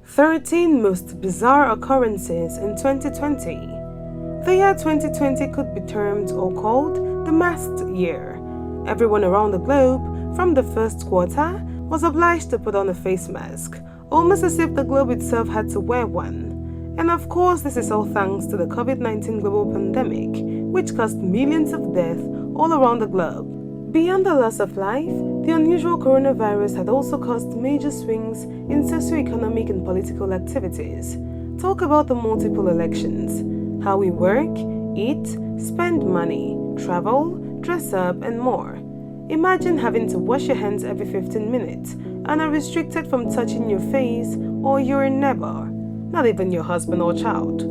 13 most bizarre occurrences in 2020. The year 2020 could be termed or called the masked year. Everyone around the globe, from the first quarter, was obliged to put on a face mask, almost as if the globe itself had to wear one. And of course, this is all thanks to the COVID-19 global pandemic, which caused millions of deaths all around the globe. Beyond the loss of life, the unusual coronavirus had also caused major swings in socio-economic and political activities. Talk about the multiple elections, how we work, eat, spend money, travel, dress up, and more. Imagine having to wash your hands every 15 minutes and are restricted from touching your face or your neighbor, not even your husband or child.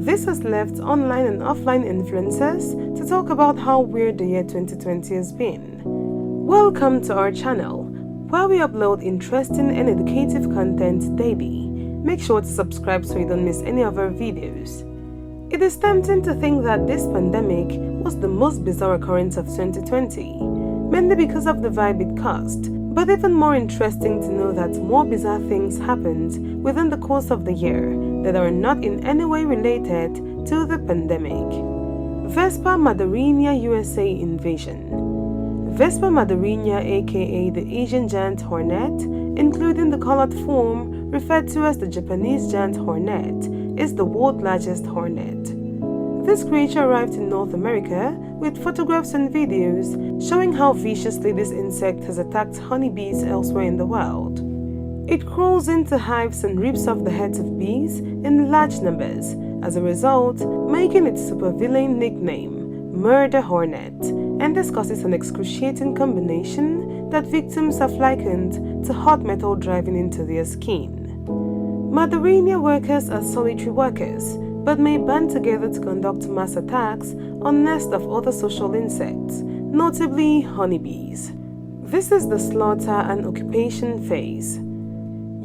This has left online and offline influencers to talk about how weird the year 2020 has been. Welcome to our channel, where we upload interesting and educative content daily. Make sure to subscribe so you don't miss any of our videos. It is tempting to think that this pandemic was the most bizarre occurrence of 2020, mainly because of the vibe it caused. But even more interesting to know that more bizarre things happened within the course of the year that are not in any way related to the pandemic. Vespa Madarinia USA invasion. Vespa Madarinia, aka the Asian giant hornet, including the colored form referred to as the Japanese giant hornet, is the world's largest hornet. This creature arrived in North America with photographs and videos showing how viciously this insect has attacked honeybees elsewhere in the world. It crawls into hives and rips off the heads of bees in large numbers, as a result, making its supervillain nickname Murder Hornet, and this causes an excruciating combination that victims have likened to hot metal driving into their skin. Madarinia workers are solitary workers, but may band together to conduct mass attacks on nests of other social insects, notably honeybees. This is the slaughter and occupation phase.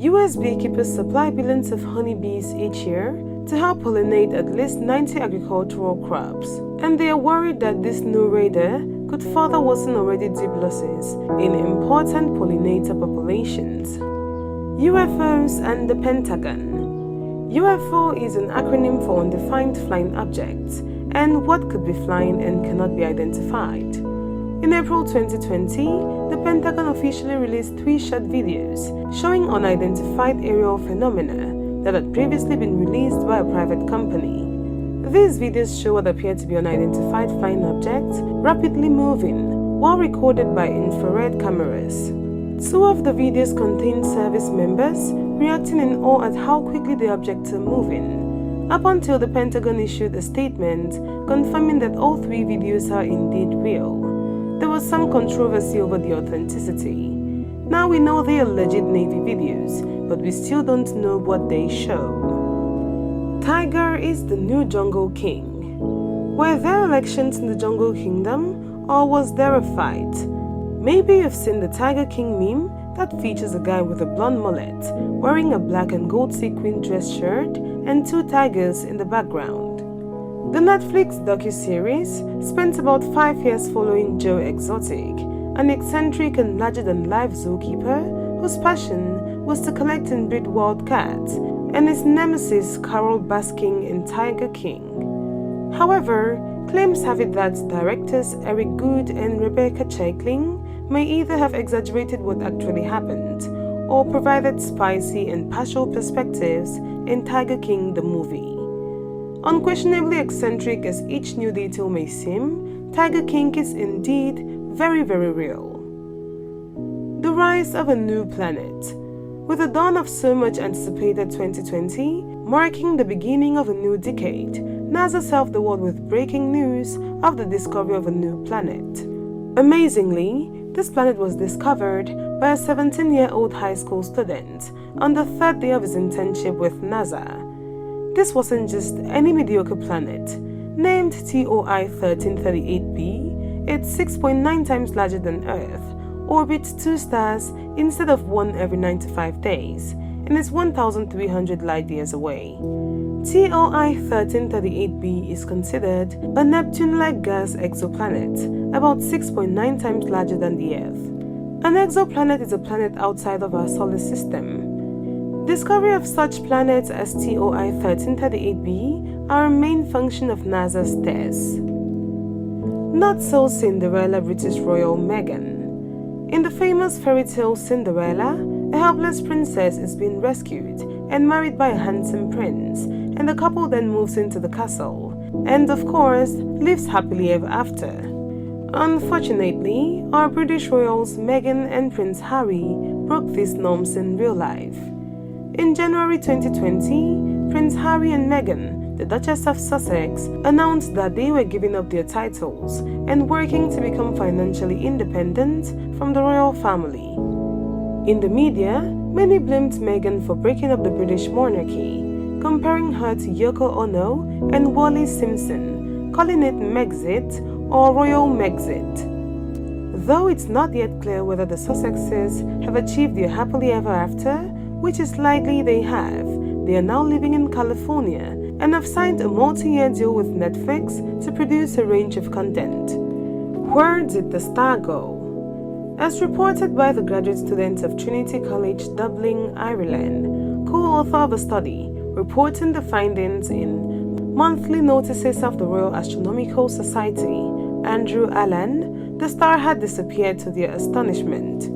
US beekeepers supply billions of honeybees each year to help pollinate at least 90 agricultural crops, and they are worried that this new raider could further worsen already deep losses in important pollinator populations. UFOs and the Pentagon. UFO is an acronym for Undefined Flying Objects, and what could be flying and cannot be identified. In April 2020, the Pentagon officially released 3 short videos showing unidentified aerial phenomena that had previously been released by a private company. These videos show what appear to be unidentified flying objects rapidly moving, while recorded by infrared cameras. 2 of the videos contain service members reacting in awe at how quickly the objects are moving, up until the Pentagon issued a statement confirming that all 3 videos are indeed real. There was some controversy over the authenticity. Now we know they are legit Navy videos, but we still don't know what they show. Tiger is the new Jungle King. Were there elections in the Jungle Kingdom, or was there a fight? Maybe you've seen the Tiger King meme that features a guy with a blonde mullet, wearing a black and gold sequin dress shirt and 2 tigers in the background. The Netflix docuseries spent about 5 years following Joe Exotic, an eccentric and larger-than-life zookeeper whose passion was to collect and breed wild cats, and his nemesis Carol basking in Tiger King. However, claims have it that directors Eric Good and Rebecca Chaiklin may either have exaggerated what actually happened or provided spicy and partial perspectives in Tiger King the movie. Unquestionably eccentric as each new detail may seem, Tiger King is indeed very, very real. The rise of a new planet. With the dawn of so much anticipated 2020, marking the beginning of a new decade, NASA served the world with breaking news of the discovery of a new planet. Amazingly, this planet was discovered by a 17-year-old high school student on the 3rd day of his internship with NASA. This wasn't just any mediocre planet. Named TOI 1338b, it's 6.9 times larger than Earth, orbits 2 stars instead of 1 every 95 days, and is 1,300 light years away. TOI 1338b is considered a Neptune-like gas exoplanet, about 6.9 times larger than the Earth. An exoplanet is a planet outside of our solar system. Discovery of such planets as TOI 1338b are a main function of NASA's TESS. Not so Cinderella British royal Meghan. In the famous fairy tale Cinderella, a helpless princess is being rescued and married by a handsome prince, and the couple then moves into the castle, and of course, lives happily ever after. Unfortunately, our British royals Meghan and Prince Harry broke these norms in real life. In January 2020, Prince Harry and Meghan, the Duchess of Sussex, announced that they were giving up their titles and working to become financially independent from the royal family. In the media, many blamed Meghan for breaking up the British monarchy, comparing her to Yoko Ono and Wally Simpson, calling it Megxit or Royal Megxit. Though it's not yet clear whether the Sussexes have achieved their happily ever after, which is likely they have, they are now living in California and have signed a multi-year deal with Netflix to produce a range of content. Where did the star go? As reported by the graduate student of Trinity College, Dublin, Ireland, co-author of a study reporting the findings in Monthly Notices of the Royal Astronomical Society, Andrew Allen, the star had disappeared to their astonishment.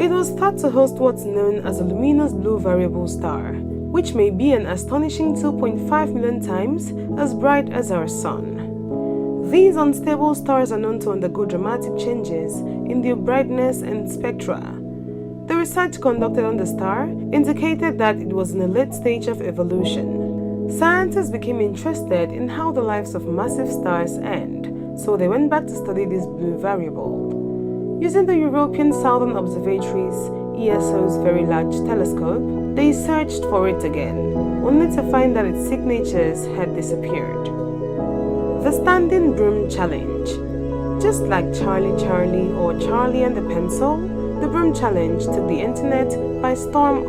It was thought to host what's known as a luminous blue variable star, which may be an astonishing 2.5 million times as bright as our Sun. These unstable stars are known to undergo dramatic changes in their brightness and spectra. The research conducted on the star indicated that it was in a late stage of evolution. Scientists became interested in how the lives of massive stars end, so they went back to study this blue variable. Using the European Southern Observatory's ESO's Very Large Telescope, they searched for it again, only to find that its signatures had disappeared. The Standing Broom Challenge. Just like Charlie Charlie or Charlie and the Pencil, the Broom Challenge took the internet by storm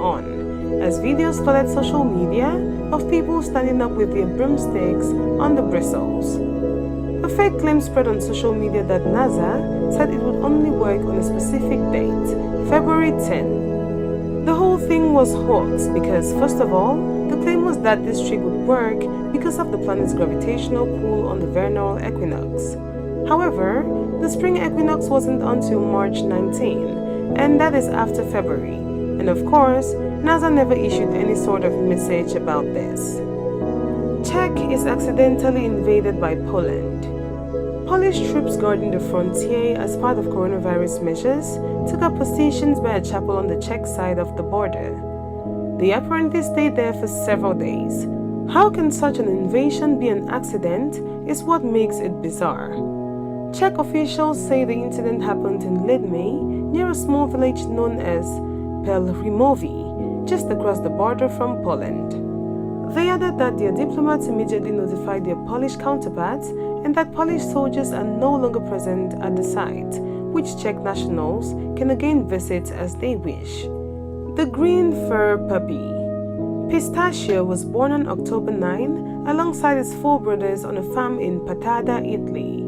as videos flooded social media of people standing up with their broomsticks on the bristles. A fake claim spread on social media that NASA said it would only work on a specific date, February 10. The whole thing was hoax because, first of all, the claim was that this trick would work because of the planet's gravitational pull on the vernal equinox. However, the spring equinox wasn't until March 19, and that is after February. And of course, NASA never issued any sort of message about this. Czech is accidentally invaded by Poland. Polish troops guarding the frontier as part of coronavirus measures took up positions by a chapel on the Czech side of the border. They apparently stayed there for several days. How can such an invasion be an accident is what makes it bizarre. Czech officials say the incident happened in late-May near a small village known as Pelhřimov, just across the border from Poland. They added that their diplomats immediately notified their Polish counterparts and that Polish soldiers are no longer present at the site, which Czech nationals can again visit as they wish. The Green Fur Puppy. Pistachio was born on October 9 alongside his four brothers on a farm in Patada, Italy.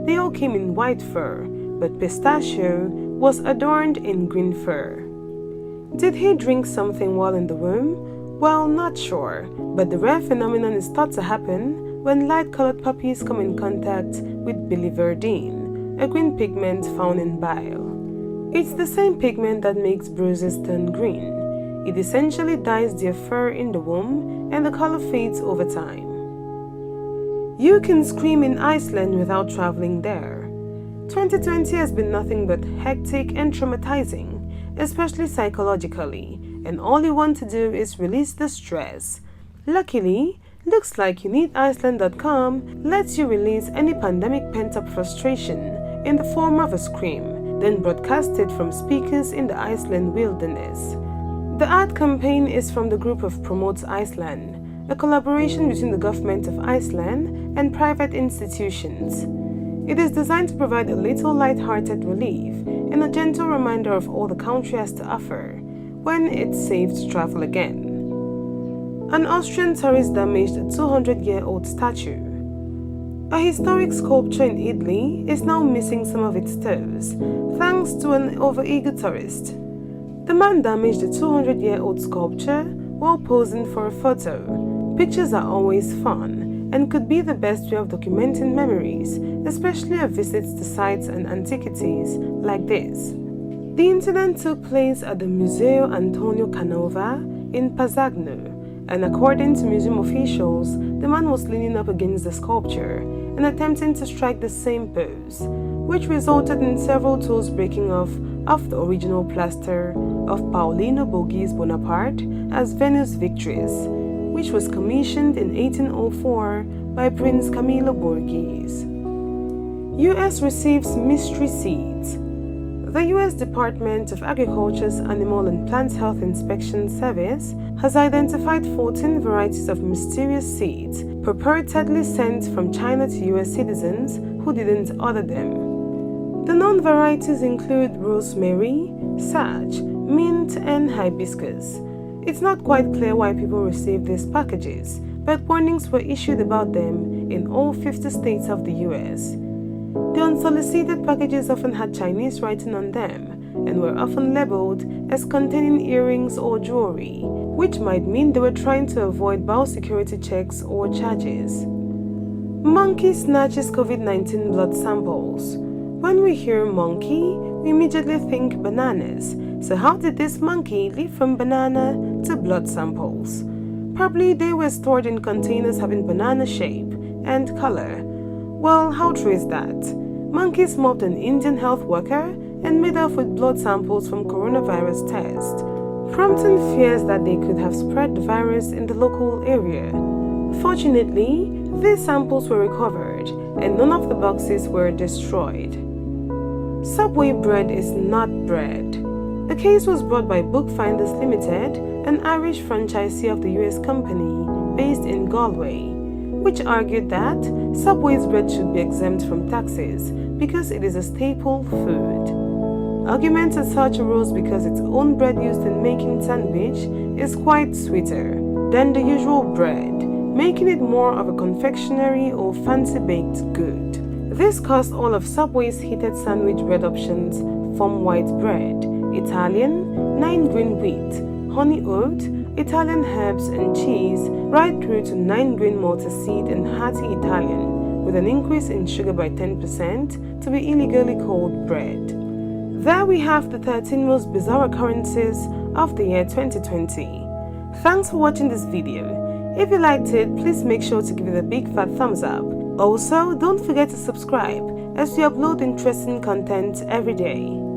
They all came in white fur, but Pistachio was adorned in green fur. Did he drink something while in the womb? Well, not sure, but the rare phenomenon is thought to happen when light-colored puppies come in contact with biliverdin, a green pigment found in bile. It's the same pigment that makes bruises turn green. It essentially dyes their fur in the womb, and the color fades over time. You can scream in Iceland without traveling there. 2020 has been nothing but hectic and traumatizing, especially psychologically, and all you want to do is release the stress. Luckily, looks like YouNeedIceland.com lets you release any pandemic pent-up frustration in the form of a scream, then broadcast it from speakers in the Iceland wilderness. The ad campaign is from the group of Promotes Iceland, a collaboration between the government of Iceland and private institutions. It is designed to provide a little light-hearted relief and a gentle reminder of all the country has to offer when it's safe to travel again. An Austrian tourist damaged a 200-year-old statue. A historic sculpture in Italy is now missing some of its toes, thanks to an overeager tourist. The man damaged the 200-year-old sculpture while posing for a photo. Pictures are always fun and could be the best way of documenting memories, especially of visits to sites and antiquities like this. The incident took place at the Museo Antonio Canova in Pazzagno, and according to museum officials, the man was leaning up against the sculpture and attempting to strike the same pose, which resulted in several toes breaking off the original plaster of Paolino Borghese Bonaparte as Venus Victrix, which was commissioned in 1804 by Prince Camillo Borghese. U.S. receives mystery seeds. The U.S. Department of Agriculture's Animal and Plant Health Inspection Service has identified 14 varieties of mysterious seeds purportedly sent from China to U.S. citizens who didn't order them. The known varieties include rosemary, sage, mint, and hibiscus. It's not quite clear why people received these packages, but warnings were issued about them in all 50 states of the U.S. The unsolicited packages often had Chinese writing on them and were often labeled as containing earrings or jewelry, which might mean they were trying to avoid biosecurity checks or charges. Monkey snatches COVID-19 blood samples. When we hear monkey, we immediately think bananas. So how did this monkey leap from banana to blood samples? Probably they were stored in containers having banana shape and color. Well, how true is that? Monkeys mobbed an Indian health worker and made off with blood samples from coronavirus test, prompting fears that they could have spread the virus in the local area. Fortunately, these samples were recovered and none of the boxes were destroyed. Subway bread is not bread. The case was brought by Bookfinders Limited, an Irish franchisee of the US company based in Galway, which argued that Subway's bread should be exempt from taxes because it is a staple food. Arguments as such arose because its own bread used in making sandwich is quite sweeter than the usual bread, making it more of a confectionery or fancy baked good. This caused all of Subway's heated sandwich bread options from white bread, Italian, 9 green wheat, honey oat, Italian herbs and cheese, right through to 9 grain multi-seed and hearty Italian, with an increase in sugar by 10% to be illegally called bread. There we have the 13 most bizarre occurrences of the year 2020. Thanks for watching this video. If you liked it, please make sure to give it a big fat thumbs up. Also, don't forget to subscribe as we upload interesting content every day.